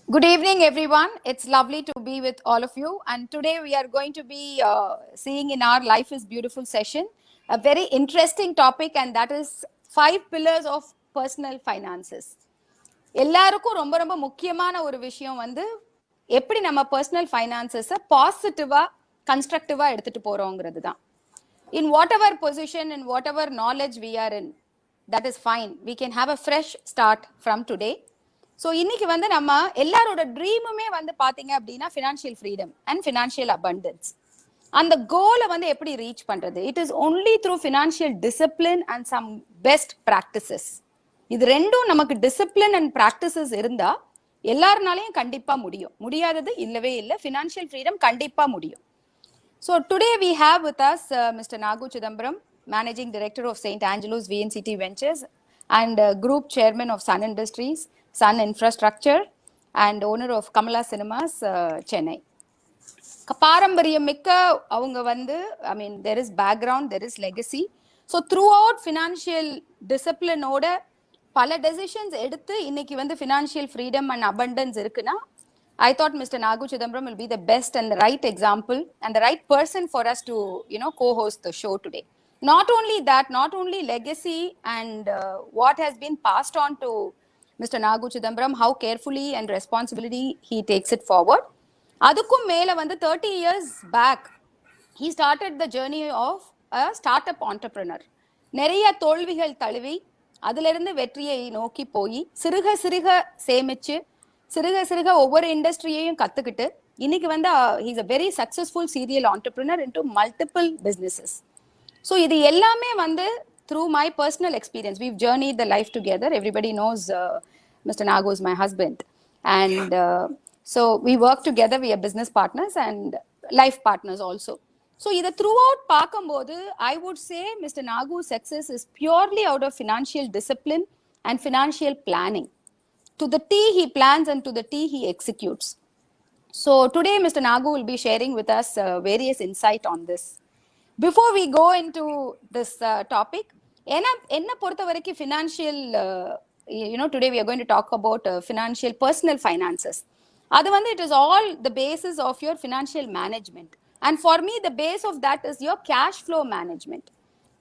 Good evening, everyone. It's lovely to be with all of you. And today we are going to be seeing in our Life is Beautiful session a very interesting topic, and that is 5 pillars of personal finances. எல்லாருக்கும் ரொம்ப ரொம்ப முக்கியமான ஒரு விஷயம் வந்து எப்படி நம்ம personal ஃபைனான்சஸை பாசிட்டிவா கன்ஸ்ட்ரக்டிவா எடுத்துட்டு போறோங்கிறது தான். In whatever position in whatever knowledge we are in, that is fine. We can have a fresh start from today. So இன்னைக்கு வந்து நம்ம எல்லாரோட ட்ரீமுமே வந்து பார்த்தீங்க அப்படின்னா financial freedom and financial abundance. அந்த கோலை வந்து எப்படி ரீச் பண்றது? It is only through financial discipline and some best practices. இது ரெண்டும் நமக்கு டிசிப்ளின் அண்ட் ப்ராக்டிசஸ் இருந்தா எல்லாருனாலையும் கண்டிப்பா முடியும். முடியாதது இல்லவே இல்லை. ஃபினான்ஷியல் ஃப்ரீடம் கண்டிப்பா முடியும். So today we have with us mister Nagu Chidambaram, managing director of St. Angelo's VNCT Ventures and group chairman of Sun Industries, Sun Infrastructure, and owner of Kamala Cinemas, Chennai. பாரம்பரியம் மிக்க அவங்க வந்து, I mean, there is background, there is legacy. So throughout financial டிசிப்ளினோட பல decisions எடுத்து இன்னைக்கு வந்து financial freedom and abundance இருக்குன்னா, I thought Mr. Nagu Chidambaram will be the best and the right example and the right person for us to, co-host the show today. Not only that, not only legacy and what has been passed on to Mr. Nagu Chidambaram, how carefully and responsibility he takes it forward. Adukkum mela vandu 30 years back, he started the journey of a startup entrepreneur. Neriya தோல்விகள் தழுவி அதிலிருந்து வெற்றியை நோக்கி போய் சிறுக சிறுக சேமிச்சு சிறுக சிறுக ஒவ்வொரு இண்டஸ்ட்ரியையும் கத்துக்கிட்டு இன்னைக்கு வந்து he is a very successful serial entrepreneur into multiple businesses. So இது எல்லாமே வந்து through my personal experience. We've journeyed the life together. Everybody knows Mr. Nagu is my husband, and so we work together. We are business partners and life partners also. So either throughout பார்க்கும்போது I would say Mr. Nagu's success is purely out of financial discipline and financial planning. To the T he plans and to the T he executes. So today Mr. Nagu will be sharing with us various insight on this. Before we go into this topic, enna portha varaikku financial, today we are going to talk about financial personal finances. Adu vandu it is all the basis of your financial management, and for me the base of that is your cash flow management.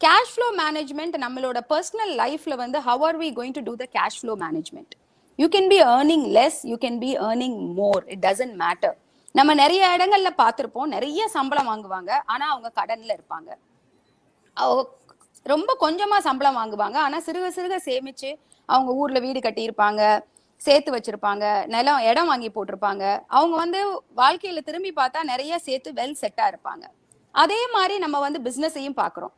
Cash flow management nammaloda personal life la vandu how are we going to do the cash flow management? You can be earning less, you can be earning more, it doesn't matter. நம்ம நிறைய இடங்கள்ல பார்த்திருப்போம், நிறைய சம்பளம் வாங்குவாங்க, ஆனா அவங்க கடன்ல இருப்பாங்க. ரொம்ப கொஞ்சமா சம்பளம் வாங்குவாங்க, ஆனா சிறுக சிறுக சேமிச்சு அவங்க ஊர்ல வீடு கட்டியிருப்பாங்க, சேர்த்து வச்சிருப்பாங்க, இடம் வாங்கி போட்டிருப்பாங்க. அவங்க வந்து வாழ்க்கையில திரும்பி பார்த்தா நிறைய சேர்த்து வெல் செட்டா இருப்பாங்க. அதே மாதிரி நம்ம வந்து பிசினஸையும் பார்க்கிறோம்.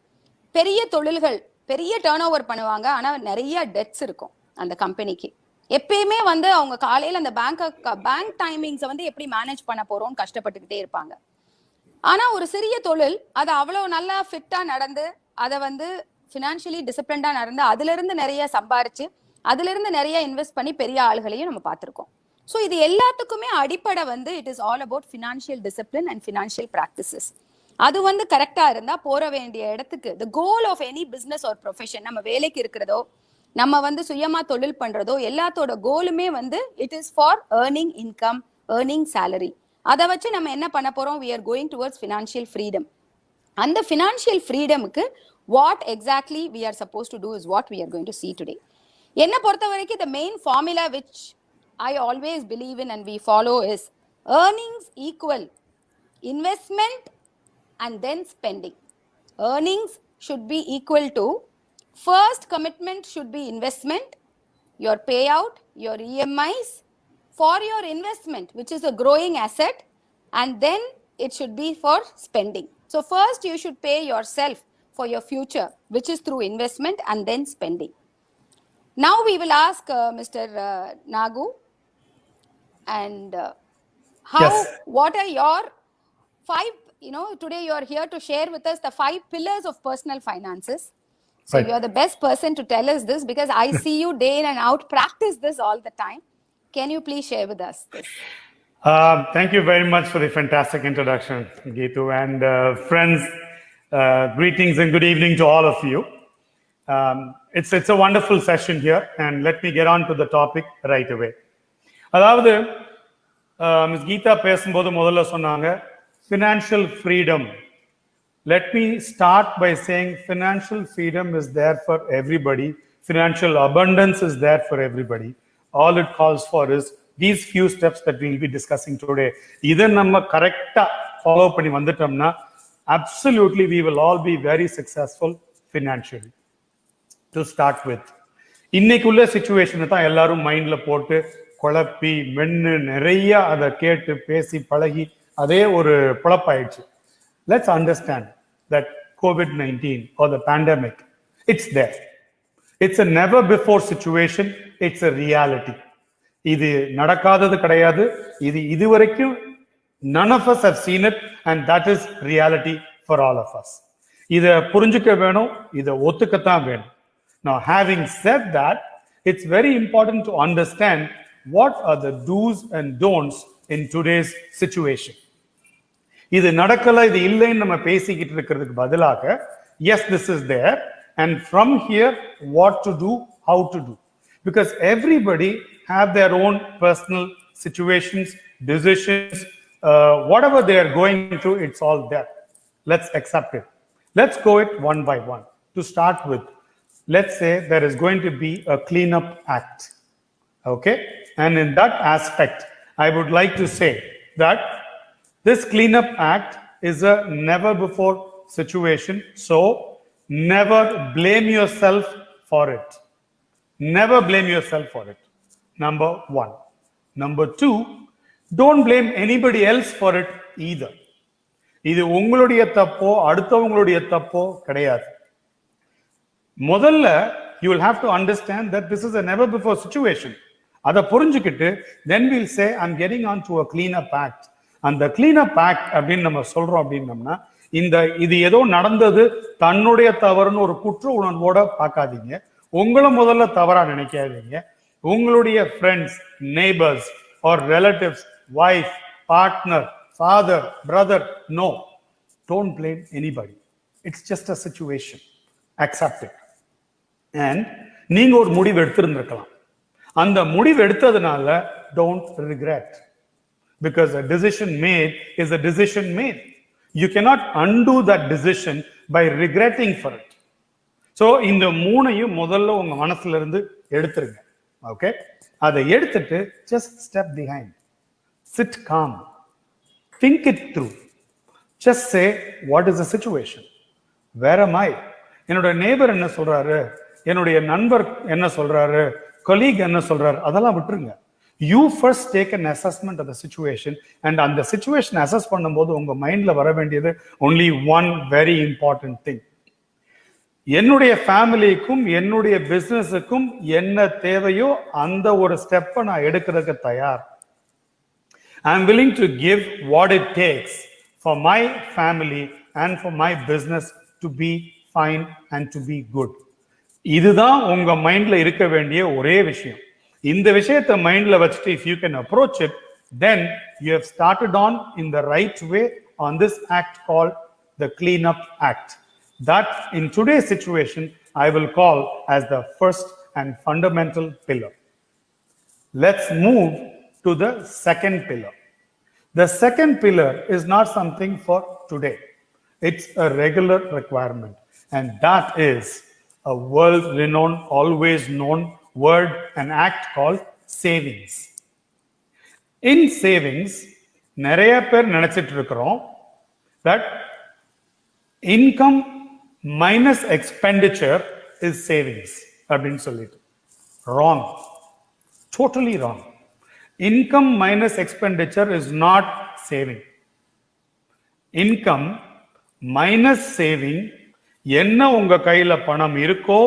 பெரிய தொழில்கள் பெரிய டர்ன் ஓவர் பண்ணுவாங்க, ஆனா நிறைய டெட்ஸ் இருக்கும் அந்த கம்பெனிக்கு. எப்பயுமே வந்து அவங்க காலையில அந்த பேங்க் டைமிங்ஸை வந்து எப்படி மேனேஜ் பண்ண போறோம்னு கஷ்டப்பட்டுக்கிட்டே இருப்பாங்க. ஆனா ஒரு சிறிய தொழில் அது அவ்வளவு நல்லா ஃபிட்டா நடந்து, அதை வந்து ஃபினான்ஷியலி டிசிப்ளின்டா நடந்து, அதுல இருந்து நிறைய சம்பாரிச்சு அதுல இருந்து நிறைய இன்வெஸ்ட் பண்ணி பெரிய ஆளுகளையும் நம்ம பார்த்திருக்கோம். ஸோ இது எல்லாத்துக்குமே அடிப்படை வந்து it is all about financial discipline and financial practices. அது வந்து கரெக்டா இருந்தா போற வேண்டிய இடத்துக்கு, the goal of any business or profession, நம்ம வேலைக்கு இருக்கிறதோ நம்ம வந்து சுயமா தொழில் பண்றதோ எல்லாத்தோட கோலுமே வந்து it is for earning income, earning salary. அதை வச்சு நம்ம என்ன பண்ண போறோம்? we are going towards financial freedom. அந்த financial freedomக்கு what exactly we are supposed to do is what we are going to see today. என்ன பொறுத்த வரைக்கும் the main formula which I always believe in and we follow is earnings equal investment and then spending. Earnings should be equal to, first commitment should be investment, your payout, your EMIs for your investment, which is a growing asset, and then it should be for spending. So first you should pay yourself for your future, which is through investment, and then spending. Now we will ask Mr. Nagu, and what are your 5, today you are here to share with us the 5 pillars of personal finances. So right. You are the best person to tell us this because I see you day in and out practice this all the time. Can you please share with us this? Thank you very much for the fantastic introduction, Geetu. And friends, greetings and good evening to all of you. It's a wonderful session here, and let me get on to the topic right away. அதாவது miss Geetha பேசும்போது முதல்ல சொன்னாங்க financial freedom. Let me start by saying financial freedom is there for everybody. Financial abundance is there for everybody. All it calls for is these few steps that we will be discussing today. Either நம்ம கரெக்டா follow பண்ணி வந்துட்டோம்னா absolutely we will all be very successful financially. To start with, இன்னைக்குள்ள சிச்சுவேஷனை தான் எல்லாரும் மைண்ட்ல போட்டு குழப்பி மென்னு நிறைய அதை கேட்டு பேசி பழகி அதே ஒரு குழப்பாயிடுச்சு. Let's understand that COVID-19 or the pandemic, it's there. It's a never before situation. It's a reality. இது நடக்காதது கிடையாது. இது இதுவரைக்கும் none of us have seen it and that is reality for all of us. இதை புரிஞ்சுக்க வேணும், இதை ஒத்துக்கத்தான் வேணும். Now, having said that, it's very important to understand what are the do's and don'ts in today's situation. இது நடக்கல, இது இல்லைன்னு நம்ம பேசிக்கிட்டு இருக்கிறதுக்கு பதிலாக yes, this is there and from here what to do, how to do, because everybody have their own personal situations, decisions, whatever they are going through, it's all there. Let's accept it. Let's go it one by one. To start with, let's say there is going to be a cleanup act, okay, and in that aspect I would like to say that this cleanup act is a never before situation, so never blame yourself for it. Never blame yourself for it. Number one. Number two, don't blame anybody else for it either. இது உங்களுடைய தப்போ அடுத்தவங்களுடைய தப்போ கிடையாது. முதல்ல you will have to understand that this is a never before situation. அதை புரிஞ்சுக்கிட்டு then we'll say I'm getting on to a cleanup act. அந்த cleanup act அப்படின்னு நம்ம சொல்றோம் அப்படின்னம்னா இது ஏதோ நடந்தது தன்னுடைய தவறுன்னு ஒரு குற்ற உணர்வோட பார்க்காதீங்க. உங்களை முதல்ல தவறா நினைக்காதீங்க. உங்களுடைய friends, neighbours or relatives, wife, partner, father, brother, no, don't blame anybody. It's just a situation. Accept it. And நீங்க ஒரு முடிவு எடுத்திருந்திருக்கலாம். அந்த முடிவு எடுத்ததுனால don't regret, because a decision made is a decision made. You cannot undo that decision by regretting for it. So இந்த மூணையும் முதல்ல உங்க மனசுல இருந்து எடுத்துருங்க. ஓகே, அதை எடுத்துட்டு just step behind, sit calm, think it through, just say what is the situation, where am I, என்னோட நெய்பர் என்ன சொல்றாரு, என்னுடைய நண்பர் என்ன சொல்றாரு, கொலீக் என்ன சொல்றாரு, அதெல்லாம் விட்டுருங்க. You first take an assessment of the situation, and அந்த situation assess பண்ணும்போது உங்க மைண்ட்ல வர வேண்டியது only one very important thing. என்னுடைய ஃபேமிலிக்கும் என்னுடைய பிசினஸுக்கும் என்ன தேவையோ அந்த ஒரு ஸ்டெப்பை நான் எடுக்கிறதுக்கு தயார். I am willing to give what it takes for my family and for my business to be fine and to be good. இதுதான் உங்க மைண்ட்ல இருக்க வேண்டிய ஒரே விஷயம். இந்த விஷயத்தை மைண்ட்ல வச்சுட்டு if you can approach it, then you have started on in the right way on this act called the cleanup act. That in today's situation I will call as the first and fundamental pillar. Let's move to the second pillar. The second pillar is not something for today. It's a regular requirement, and that is a world-renowned, always known word and act called savings. In savings, நிறைய பேர் நினைச்சிட்டு இருக்கிறோம் that income minus expenditure is savings அப்படின்னு சொல்லிட்டு. Wrong. Totally wrong. Income minus expenditure is not saving. Income minus saving, என்ன உங்க கையில பணம் இருக்கோ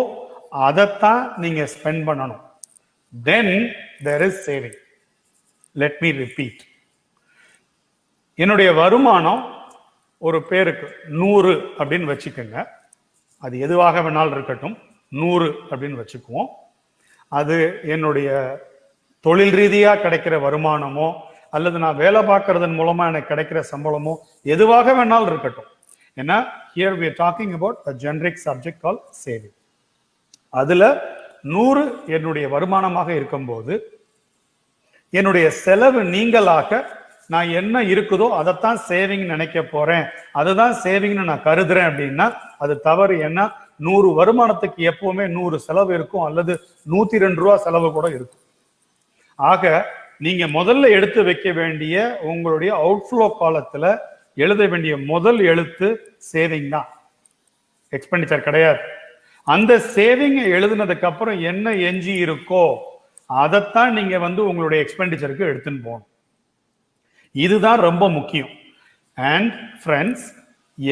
அதைத்தான் நீங்க ஸ்பெண்ட் பண்ணணும். Then there is saving. Let me repeat. என்னுடைய வருமானம் ஒரு பேருக்கு 100 அப்படின்னு வச்சுக்கோங்க. அது எதுவாக வேணாலும் இருக்கட்டும், 100 அப்படின்னு வச்சுக்குவோம். அது என்னுடைய தொழில் ரீதியா கிடைக்கிற வருமானமோ அல்லது நான் வேலை பார்க்கறதன் மூலமா எனக்கு கிடைக்கிற சம்பளமோ எதுவாக வேணாலும் இருக்கட்டும். ஏன்னா here we are talking about a generic subject called saving. அதுல 100 என்னுடைய வருமானமாக இருக்கும்போது என்னுடைய செலவு நீங்களாக நான் என்ன இருக்குதோ அதைத்தான் சேவிங் நினைக்க போறேன், அதுதான் சேவிங்னு நான் கருதுறேன் அப்படின்னா அது தவறு. ஏன்னா 100 வருமானத்துக்கு எப்பவுமே 100 செலவு இருக்கும், அல்லது 102 ரூபா செலவு கூட இருக்கும். ஆக நீங்க முதல்ல எடுத்து வைக்க வேண்டிய உங்களுடைய அவுட்ஃப்ளோ காலத்துல எழுத வேண்டிய முதல் எழுத்து சேவிங் தான், எக்ஸ்பெண்டிச்சர் கிடையாது. அந்த சேவிங் எழுதுனதுக்கு அப்புறம் என்ன எஞ்சி இருக்கோ அதைத்தான் நீங்க உங்களுடைய எக்ஸ்பெண்டிச்சருக்கு எடுத்துன்னு போகணும். இதுதான் ரொம்ப முக்கியம். அண்ட் ஃப்ரெண்ட்ஸ்,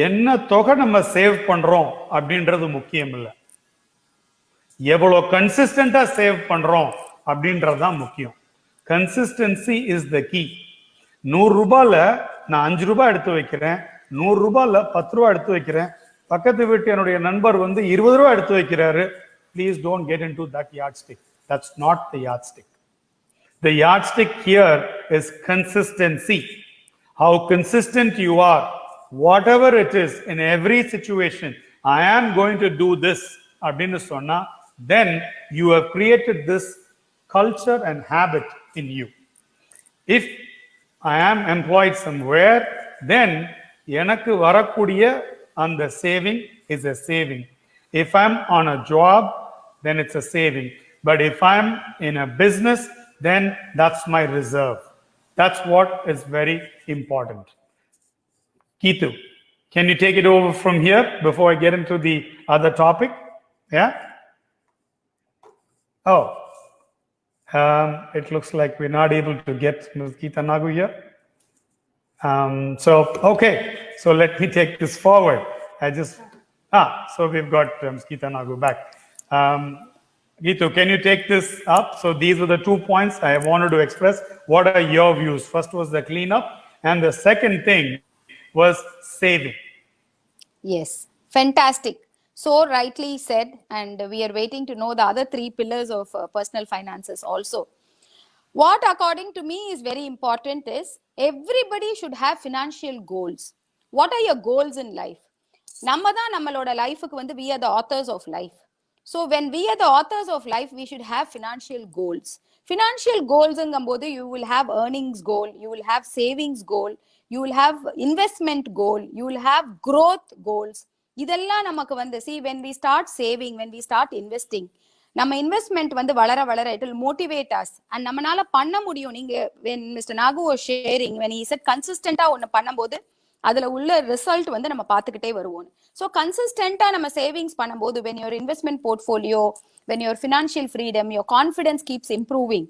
என்ன தொகை நம்ம சேவ் பண்றோம் அப்படின்றது முக்கியம் இல்லை, எவ்வளவு கன்சிஸ்டன்டா சேவ் பண்றோம் அப்படின்றதுதான் முக்கியம். Consistency is the key. 100 ரூபாயில நான் 5 ரூபாய் எடுத்து வைக்கிறேன், 100 ரூபாயில 10 ரூபாய் எடுத்து வைக்கிறேன், பக்கத்து வீட்டு என்னுடைய நண்பர் 20 ரூபாய் எடுத்து வைக்கிறாரு. Please don't get into that yardstick. That's not the yardstick. The yardstick here is consistency. How consistent you are, whatever it is, in every situation, I am going to do this அப்படின்னு சொன்னா, then you have created this culture and habit in you. If I am employed somewhere, then எனக்கு வரக்கூடிய அந்த saving is a saving. If I'm on a job, then it's a saving. But if I'm in a business, then that's my reserve. That's what is very important. Keethu, can you take it over from here before I get into the other topic? Yeah? Oh, it looks like we're not able to get Ms. Geeta Nagu here. So, okay, so let me take this forward. So we've got Ms. Geeta Nagu back. Geetu, can you take this up? So these were the 2 points I wanted to express. What are your views? First was the cleanup, and the second thing was saving. Yes, fantastic. So rightly said, and we are waiting to know the other 3 pillars of personal finances also. What according to me is very important is everybody should have financial goals. What are your goals in life? நம்ம தான் நம்மளோட லைஃபுக்கு we are the authors of life. So when we are the authors of life, we should have financial goals. Financial goals ingumbodhu you will have earnings goal, you will have savings goal, you will have investment goal, you will have growth goals. Idella namakku see, when we start saving, when we start investing, நம்ம investment வளர வளர it will motivate us, and நம்மனால பண்ண முடியும். நீங்க when Mr. Nagu was sharing, when he said கன்சிஸ்டன்ட்டா ஒன்னு பண்ணும்போது அதுல உள்ள ரிசல்ட் நம்ம பார்த்துக்கிட்டே வருவோம். ஸோ கன்சிஸ்டன்ட்டா நம்ம சேவிங்ஸ் பண்ணும்போது, when your investment portfolio, when your financial freedom, your confidence keeps improving,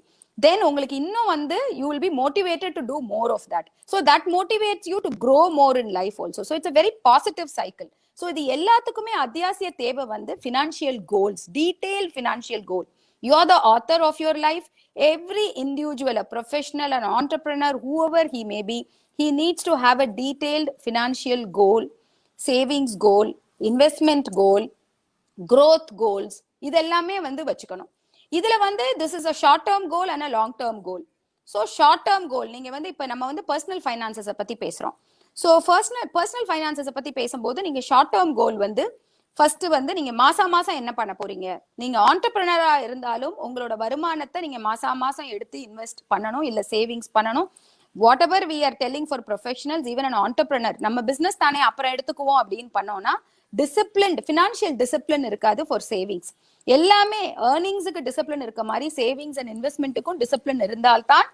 then உங்களுக்கு இன்னும் you will be motivated to do more of that. So that motivates you to grow more in life also. So it's a very positive cycle. So இது எல்லாத்துக்குமே அத்தியாவசிய தேவை financial goals, detailed financial goal. You are the author of your life. Every individual, a professional, an entrepreneur, whoever he may be, he needs to have a detailed financial goal, savings goal, investment goal, growth goals. இதெல்லாமே வச்சுக்கணும். இதுல this is a short term goal and a long term goal. So short term goal, நீங்க இப்ப நம்ம personal finances பத்தி பேசுறோம். So personal finances பத்தி பேசும்போது நீங்க short term goal ஃபர்ஸ்ட் நீங்க மாசம் என்ன பண்ண போறீங்க. நீங்க ஆண்டர்பிரினரா இருந்தாலும் உங்களோட வருமானத்தை நீங்க மாசம் எடுத்து இன்வெஸ்ட் பண்ணணும், இல்ல சேவிங்ஸ் பண்ணணும். whatever we are telling for professionals, even an entrepreneur, நம்ம business தானே அப்புறம் எடுத்துக்குவோம் அப்படின்னு பண்ணோம்னா disciplined financial discipline இருக்காது for savings. எல்லாமே earningsக்கு discipline இருக்க மாதிரி savings and investmentக்கும் discipline இருந்தால்தான்,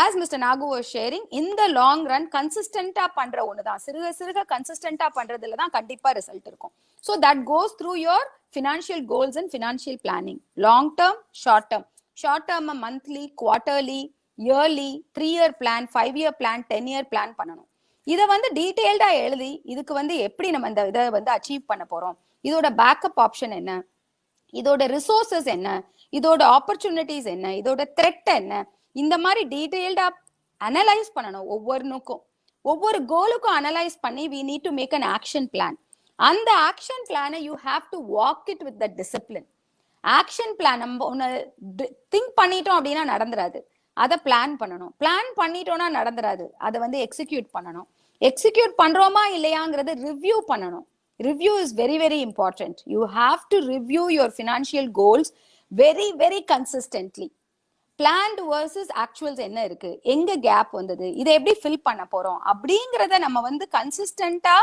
as Mr. Nagu was sharing, in the long run consistent-ஆ பண்ற ஒண்ணுதான், சிறுக consistent-ஆ பண்றதுல தான் கண்டிப்பா ரிசல்ட் இருக்கும். So that goes through your financial goals and financial planning. Long term, short term. Short term monthly, quarterly, yearly, 3-year plan, 5-year plan, 10-year plan பண்ணணும். இதை டீடைல்டா எழுதி இதுக்கு எப்படி நம்ம இந்த இதை அச்சீவ் பண்ண போறோம், இதோட பேக்கப் ஆப்ஷன் என்ன, இதோட ரிசோர்சஸ் என்ன, இதோட ஆப்பர்ச்சுனிட்டிஸ் என்ன, இதோட த்ரெட் என்ன, இந்த மாதிரி டீடைல்டா அனலைஸ் பண்ணணும். ஒவ்வொரு கோலுக்கும் அனலைஸ் பண்ணி we need to make an action plan. அந்த ஆக்ஷன் பிளானை you have to walk it with the discipline. Action plan நம்ம ஒன்னு திங்க் பண்ணிட்டோம் அப்படின்னா நடந்துராது, அதை பிளான் பண்ணணும். பிளான் பண்ணிட்டோம்னா நடந்துராது, அதை எக்ஸிக்யூட் பண்ணணும். எக்ஸிக்யூட் பண்றோமா இல்லையாங்கிறது ரிவ்யூ பண்ணணும். Review is very, very important. You have to review your financial goals very, very consistently. Planned versus actuals என்ன இருக்கு, எங்க கேப் வந்தது, இதை எப்படி ஃபில் பண்ண போறோம் அப்படிங்கறத நம்ம வந்து கன்சிஸ்டன்டா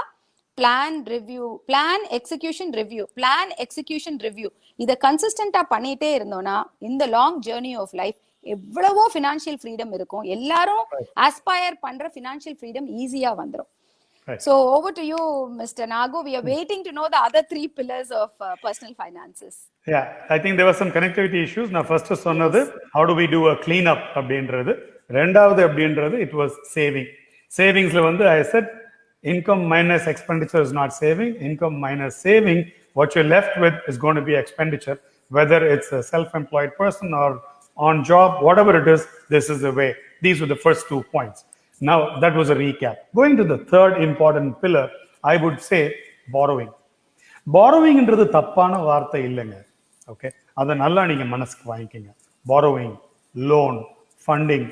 plan review, plan execution review, plan execution review இதை கன்சிஸ்டன்டா பண்ணிட்டே இருந்தோம்னா இந்த லாங் ஜேர்னி ஆஃப் லைஃப் எவ்வளவோ ஃபினான்ஷியல் ஃப்ரீடம் இருக்கும். எல்லாரும் ஆஸ்பயர் பண்ற ஃபினான்ஷியல் ஃப்ரீடம் ஈஸியா வந்துடும். Right. So over to you, Mr. Nagu. We are waiting to know the other 3 pillars of personal finances. Yeah, I think there were some connectivity issues. Now, first is சொன்னது, how do we do a cleanup அப்படின்றது. ரெண்டாவது அப்படின்றது, it was saving. Savingsல வந்து I said, income minus expenditure is not saving. Income minus saving, what you're left with is going to be expenditure. Whether it's a self-employed person or on job, whatever it is, this is the way. These were the first 2 points. Now, that was a recap. Going to the third important pillar, I would say borrowing. Borrowing என்றது தப்பான வார்த்தை இல்லைங்க. Okay, அதை நல்லா நீங்க மனசுக்கு வாங்கிக்கங்க. borrowing, loan, funding,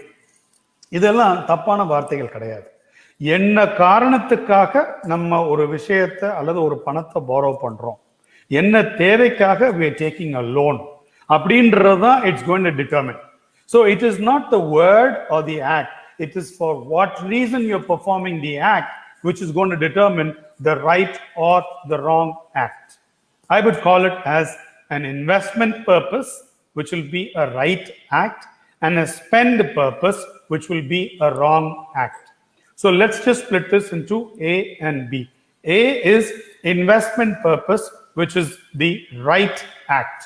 இதெல்லாம் தப்பான வார்த்தைகள் கிடையாது. என்ன காரணத்துக்காக நம்ம ஒரு விஷயத்தை அல்லது ஒரு பணத்தை borrow பண்றோம், என்ன தேவைக்காக we are taking a loan அப்படின்றது தான் it's going to determine. So it is not the word or the act, it is for what reason you're performing the act which is going to determine the right or the wrong act. I would call it as an investment purpose, which will be a right act, and a spend purpose, which will be a wrong act. So let's just split this into A and B. A is investment purpose, which is the right act.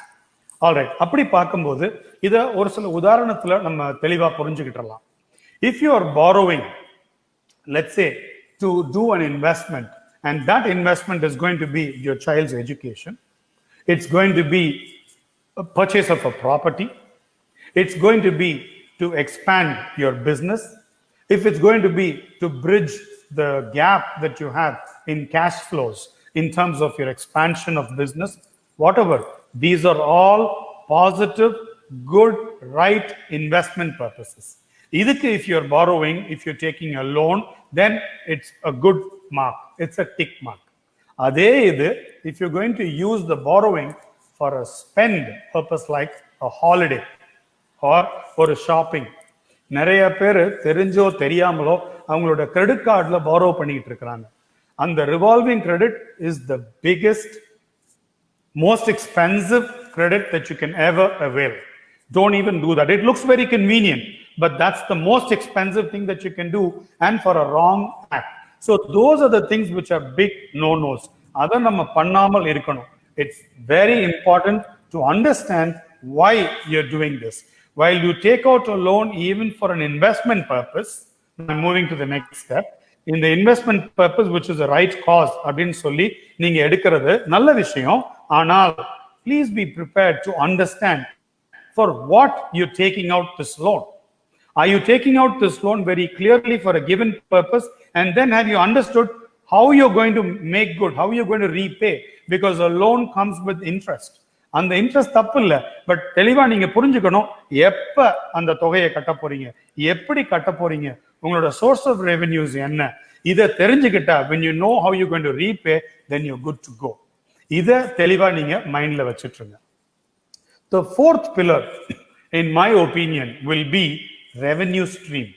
All right, அப்படி பார்க்கும்போது இதை ஒரு சில உதாரணத்துல நம்ம தெளிவா புரிஞ்சுக்கிட்டலாம். If you are borrowing, let's say, to do an investment, and that investment is going to be your child's education, it's going to be a purchase of a property, it's going to be to expand your business, if it's going to be to bridge the gap that you have in cash flows in terms of your expansion of business, whatever, these are all positive, good, right investment purposes. Idukku, if you're borrowing, if you're taking a loan, then it's a good mark, it's a tick mark. Adhe idu, if you're going to use the borrowing for a spend purpose like a holiday or for a shopping, நிறைய பேர் தெரிஞ்சோ தெரியாமலோ அவங்களோட credit கார்டில் borrow பண்ணிட்டு இருக்கிறாங்க. அந்த revolving credit is the biggest, most expensive credit that you can ever avail. Don't even do that. It looks very convenient, but that's the most expensive thing that you can do, and for a wrong act. So those are the things which are big no-nos. Adha nama pannamal irukano. It's very important to understand why you're doing this. While you take out a loan even for an investment purpose, I'm moving to the next step. In the investment purpose, which is the right cause, அப்படின்னு சொல்லி நீங்க எடுக்கிறது நல்ல விஷயம். ஆனால் please be prepared to understand for what you're taking out this loan. Are you taking out this loan very clearly for a given purpose, and then have you understood how you're going to make good, how you're going to repay? Because a loan comes with interest. அந்த interest தப்பு இல்லை, but தெளிவா நீங்க புரிஞ்சுக்கணும் எப்ப அந்த தொகையை கட்ட போறீங்க, எப்படி கட்ட போறீங்க, உங்களோட சோர்ஸ் ஆஃப் ரெவென்யூஸ் என்ன, இதை தெரிஞ்சுக்கிட்டா when you know how you're going to repay, then you're good to go. இதை தெளிவா நீங்க மைண்ட்ல வச்சுட்டுருங்க. The fourth pillar, in my opinion, will be revenue stream.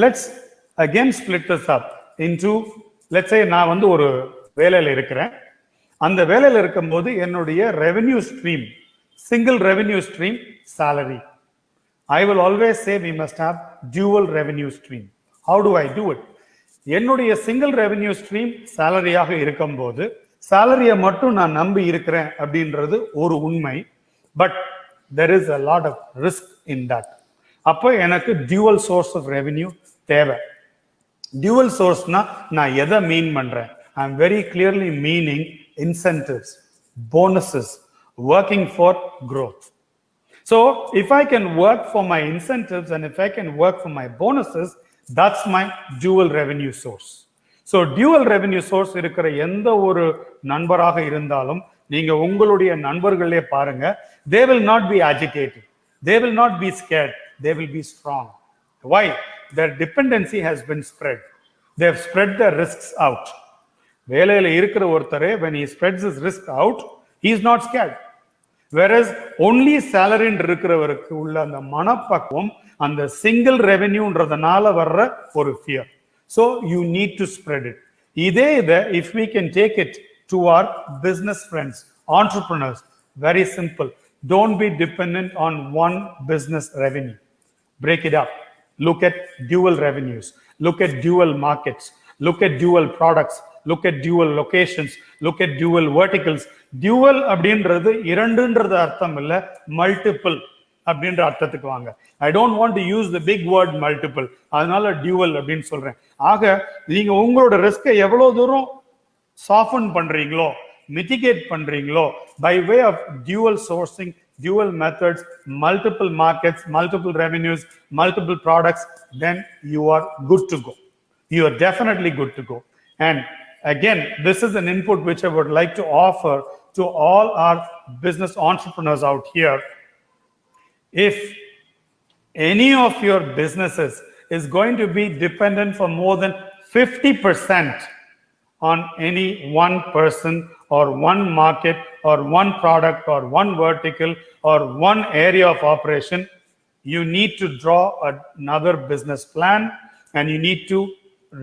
Let's again split this up into, let's say நான் வந்து ஒரு வேலையில இருக்கிறேன். அந்த வேலையில இருக்கும்போது என்னுடைய revenue stream, single revenue stream salary. I will always say we must have dual revenue stream. How do I do it? என்னுடைய சிங்கிள் ரெவென்யூ ஸ்ட்ரீம் சேலரியாக இருக்கும்போது சேலரியை மட்டும் நான் நம்பி இருக்கிறேன் அப்படின்றது ஒரு உண்மை, but there is a lot of risk in that. அப்போ எனக்கு dual source of revenue தேவை. dual sourceனா நான் எதை மீன் பண்றேன்? I'm very clearly meaning incentives, bonuses, working for growth. So if I can work for my incentives and if I can work for my bonuses, that's my dual revenue source. So dual revenue source இருக்கிற எந்த ஒரு நண்பராக இருந்தாலும் நீங்க உங்களுடைய நண்பர்களே பாருங்க, they will not be agitated, they will not be scared, they will be strong. Why? Their dependency has been spread. They have spread their risks out. வேலையில இருக்கிற ஒருத்தரே when he spreads his risk out, he is not scared. Whereas only salary இருக்கிறவருக்கு உள்ள அந்த மனப்பக்குவம் அந்த single revenueன்றதனால வர்ற ஒரு fear. So you need to spread it. இதே if we can take it to our business friends, entrepreneurs, very simple. Don't be dependent on one business revenue. Break it up. Look at dual revenues. Look at dual markets. Look at dual products. Look at dual locations. Look at dual verticals. Dual அப்படின்றது இரண்டுன்றது அர்த்தம் இல்ல, multiple அப்படின்ற அர்த்தத்துக்கு வாங்க. I don't want to use the big word multiple. அதனால dual அப்படின்னு சொல்றேன். ஆக நீங்க உங்களோட ரிஸ்கை எவ்வளவு தூரம் soften பண்றீங்களோ, mitigate பண்றீங்களோ, by way of dual sourcing, dual methods, multiple markets, multiple revenues, multiple products, then you are good to go. You are definitely good to go. And again, this is an input which I would like to offer to all our business entrepreneurs out here. If any of your businesses is going to be dependent for more than 50% on any one person or one market or one product or one vertical or one area of operation, you need to draw another business plan and you need to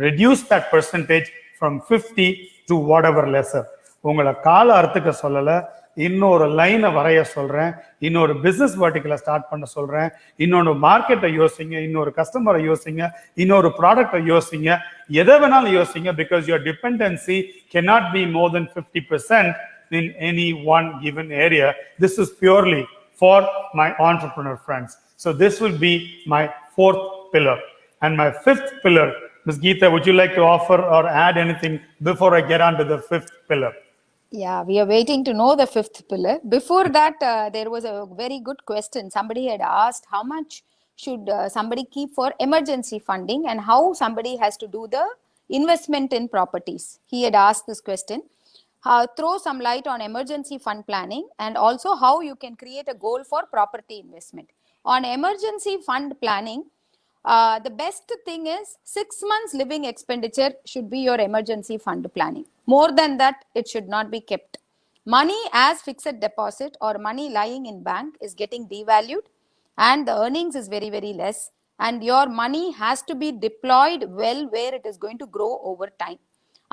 reduce that percentage from 50 to whatever lesser. உங்களை கால அர்த்தக்க சொல்லல, இன்னொரு லைனை வரைய சொல்றேன், இன்னொரு business வெர்டிகலை start பண்ண சொல்றேன், இன்னொரு மார்க்கெட்டை யோசிங்க, இன்னொரு கஸ்டமரை யோசிங்க, இன்னொரு ப்ராடக்டை யோசிங்க, எதை வேணாலும் யோசிங்க, because your dependency cannot be more than 50% in any one given area. This is purely for my entrepreneur friends. So this will be my fourth pillar. And my fifth pillar, Ms. Geeta, would you like to offer or add anything before I get on to the fifth pillar? Yeah, we are waiting to know the fifth pillar. Before that, there was a very good question. Somebody had asked how much should somebody keep for emergency funding and how somebody has to do the investment in properties. He had asked this question. Throw some light on emergency fund planning and also how you can create a goal for property investment. On emergency fund planning, the best thing is 6 months living expenditure should be your emergency fund planning. More than that, it should not be kept. Money as fixed deposit or money lying in bank is getting devalued and the earnings is very, very less. And your money has to be deployed well where it is going to grow over time.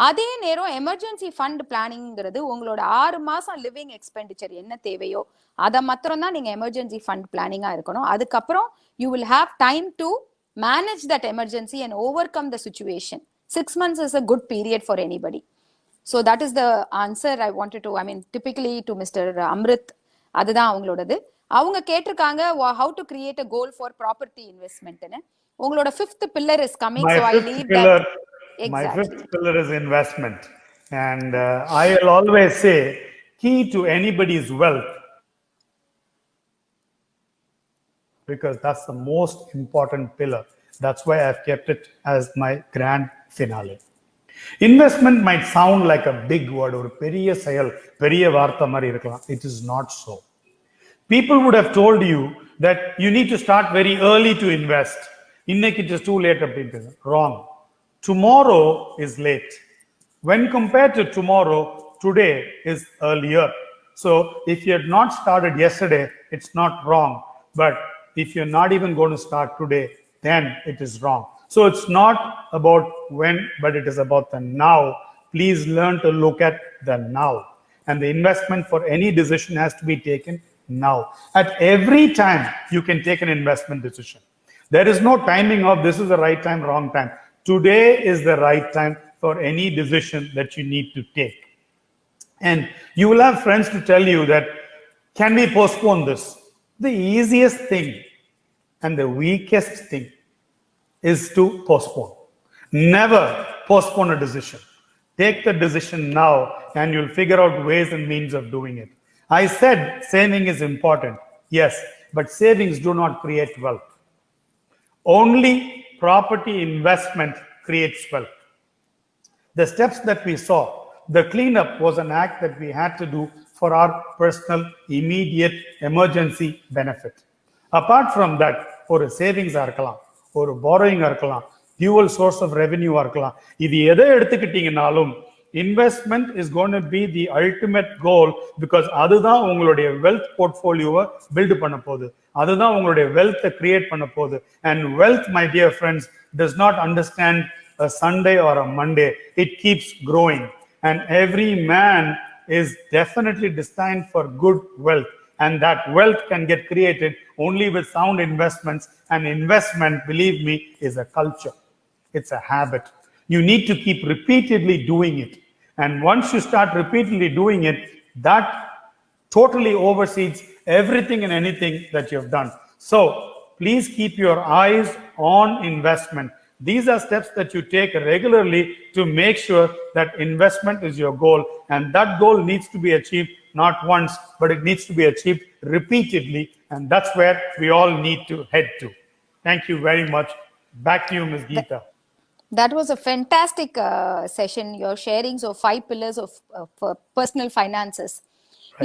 அதே நேரம் emergency fund பிளானிங்கிறது உங்களோட 6 மாசம் living expenditure என்ன தேவையோ அதை மாத்திரம் தான் நீங்க எமர்ஜென்சி ஃபண்ட் பிளானிங்கா இருக்கணும். அதுக்கப்புறம் you will have time to manage that emergency and overcome the situation. 6 months is a good period for anybody. So that is the answer I wanted to, typically to Mr. Amrit, அதுதான் அவங்களோடது. அவங்க கேட்டிருக்காங்க how to create a goal for property investment. உங்களோட fifth pillar is coming, so I leave that. Exactly. My fifth pillar is investment. And I will always say, key to anybody's wealth, because that's the most important pillar. That's why I've kept it as my grand finale. Investment might sound like a big word, or periya sayal, periya vaartha mari irukkalam. It is not so. People would have told you that you need to start very early to invest. Innekku it is too late. Wrong. Tomorrow is late. When compared to tomorrow, today is earlier. So if you had not started yesterday, it's not wrong. But if you're not even going to start today, then it is wrong. So it's not about when, but it is about the now. Please learn to look at the now. And the investment for any decision has to be taken now. At every time, you can take an investment decision. There is no timing of this is the right time, wrong time. Today is the right time for any decision that you need to take. And you will have friends to tell you that, can we postpone this? The easiest thing and the weakest thing is to postpone. Never postpone a decision. Take the decision now and you'll figure out ways and means of doing it. I said saving is important. Yes, but savings do not create wealth. Only property investment creates wealth. The steps that we saw, the cleanup was an act that we had to do for our personal, immediate, emergency benefit. Apart from that, ஒரு சேவிங்ஸா இருக்கலாம், ஒரு borrowing இருக்கலாம், dual source of revenue இருக்கலாம். இது எதை எடுத்துக்கிட்டீங்கனாலும் investment is going to be the ultimate goal, because அதுதான் உங்களுடைய wealth portfolio build பண்ண போகுது, அதுதான் உங்களுடைய wealth create பண்ண போகுது. And wealth, my dear friends, does not understand a Sunday or a Monday. It keeps growing, and every man is definitely destined for good wealth, and that wealth can get created only with sound investments. And investment, believe me, is a culture. It's a habit. You need to keep repeatedly doing it. And once you start repeatedly doing it, that totally oversees everything and anything that you have done. So please keep your eyes on investment. These are steps that you take regularly to make sure that investment is your goal. And that goal needs to be achieved not once, but it needs to be achieved repeatedly. And that's where we all need to head to. Thank you very much. Back to you, Ms. Geeta. That was a fantastic session. Your sharings of 5 pillars of personal finances.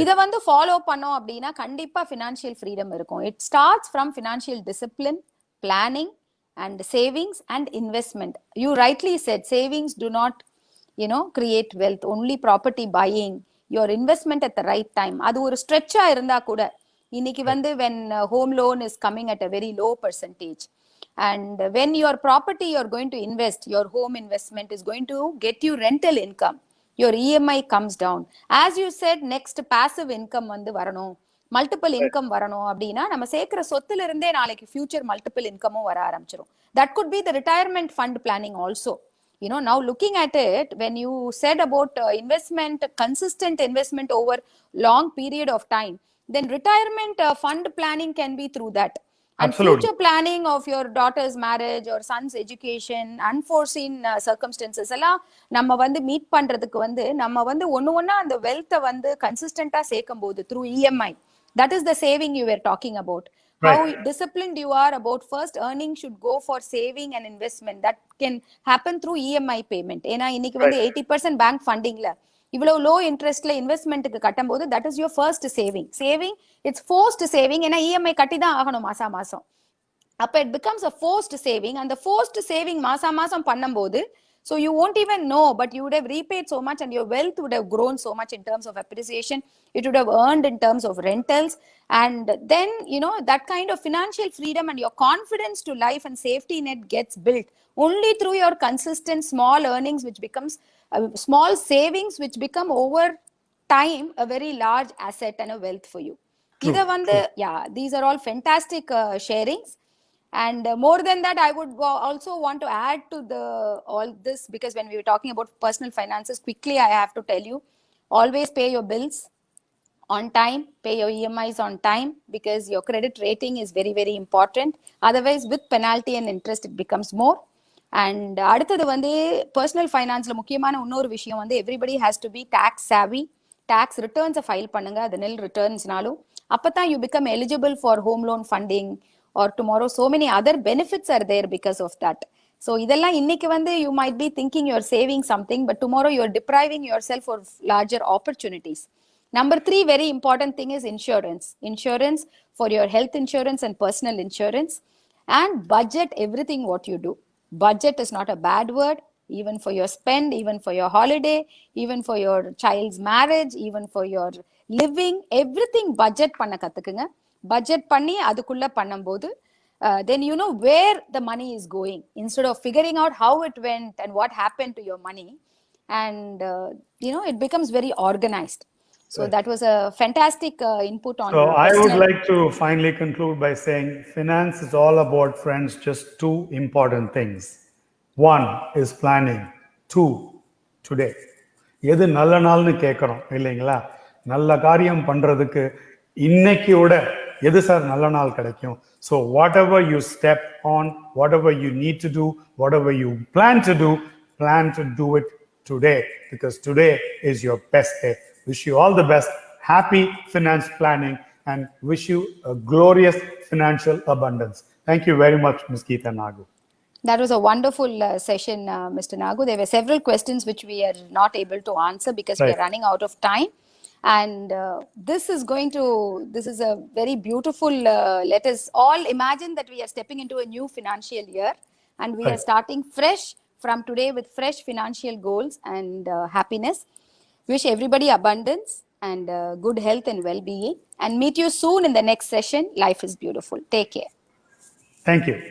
இதை வந்து follow பண்ணோம் அப்படின்னா கண்டிப்பா financial freedom இருக்கும். It starts from financial discipline, planning and savings and investment. You rightly said savings do not create wealth. Only property buying, your investment at the right time. அது ஒரு ஸ்ட்ரெச்சா இருந்தா கூட இன்னைக்கு வந்து when home loan is coming at a very low percentage, and when your property you're going to invest, your home investment is going to get you rental income, your EMI comes down. As you said, next passive income வந்து வரணும், multiple income வரணும் அப்படின்னா நம்ம சேர்க்கிற சொத்துல இருந்தே நாளைக்கு future multiple இன்கமும் வர ஆரம்பிச்சிடும். That could be the retirement fund planning also. Now looking at it, when you said about investment, consistent investment over long period of time, then retirement fund planning can be through that. And Absolutely. Future planning of your daughter's marriage or son's education, unforeseen circumstances எல்லாம் நம்ம வந்து meet பண்றதுக்கு வந்து நம்ம வந்து ஒண்ணா அந்த வெல்த்தை வந்து கன்சிஸ்டன்டா சேர்க்கும் போது through EMI. That is the saving you were talking about. Right. How disciplined you are about first earning should go for saving and investment. That can happen through EMI payment. ஏன்னா இன்னைக்கு வந்து 80% பேங்க் ஃபண்டிங்ல இவ்வளவு low இன்ட்ரெஸ்ட்ல இன்வெஸ்ட்மெண்ட்டுக்கு கட்டும் போது that is your first saving. It's forced saving. ஏன்னா EMI கட்டி தான் ஆகணும் மாசம். அப்ப it becomes a forced saving. அந்த ஃபோர்ஸ்ட் சேவிங் மாசம் பண்ணும்போது, so you won't even know, but you would have repaid so much and your wealth would have grown so much in terms of appreciation. It would have earned in terms of rentals. And then, that kind of financial freedom and your confidence to life and safety net gets built only through your consistent small earnings, which becomes small savings, which become over time a very large asset and a wealth for you. These are all fantastic sharings. And more than that, I would also want to add to all this, because when we were talking about personal finances, quickly I have to tell you, always pay your bills on time, pay your EMIs on time, because your credit rating is very, very important. Otherwise, with penalty and interest, it becomes more. And அடுத்தது வந்து personal financeல முக்கியமான இன்னொரு விஷயம் வந்து everybody has to be tax savvy. Tax returns file பண்ணுங்க, அது nil returnsனாலும் அப்பதான் you become eligible for home loan funding, or tomorrow so many other benefits are there because of that. So இதெல்லாம் இன்னைக்கு வந்து you might be thinking you're saving something, but tomorrow you're depriving yourself of larger opportunities. Number 3 very important thing is insurance for your health insurance and personal insurance. And budget everything what you do. Budget is not a bad word. Even for your spend, even for your holiday, even for your child's marriage, even for your living, everything budget பண்ண கத்துக்குங்க. Budget பண்ணி அதுக்குள்ள பண்ணும்போது then you know where the money is going, instead of figuring out how it went and what happened to your money. And it becomes very organized. So that was a fantastic input on. So I would like to finally conclude by saying finance is all about, friends, just 2 important things. 1 is planning. 2, today. எது நல்ல நாள்னு கேட்குறோம் இல்லைங்களா? நல்ல காரியம் பண்றதுக்கு இன்னைக்கியோட எது sir நல்ல நாள் கிடைக்கும்? So whatever you step on, whatever you need to do, whatever you plan to do it today, because today is your best day. Wish you all the best, happy finance planning, and wish you a glorious financial abundance. Thank you very much, Ms. Geeta Nagu. That was a wonderful session, Mr. Nagu. There were several questions which we are not able to answer because we are running out of time. And this is a very beautiful, let us all imagine that we are stepping into a new financial year and we are starting fresh from today with fresh financial goals and happiness. Wish everybody abundance and good health and well-being, and meet you soon in the next session. Life is beautiful. Take care. Thank you.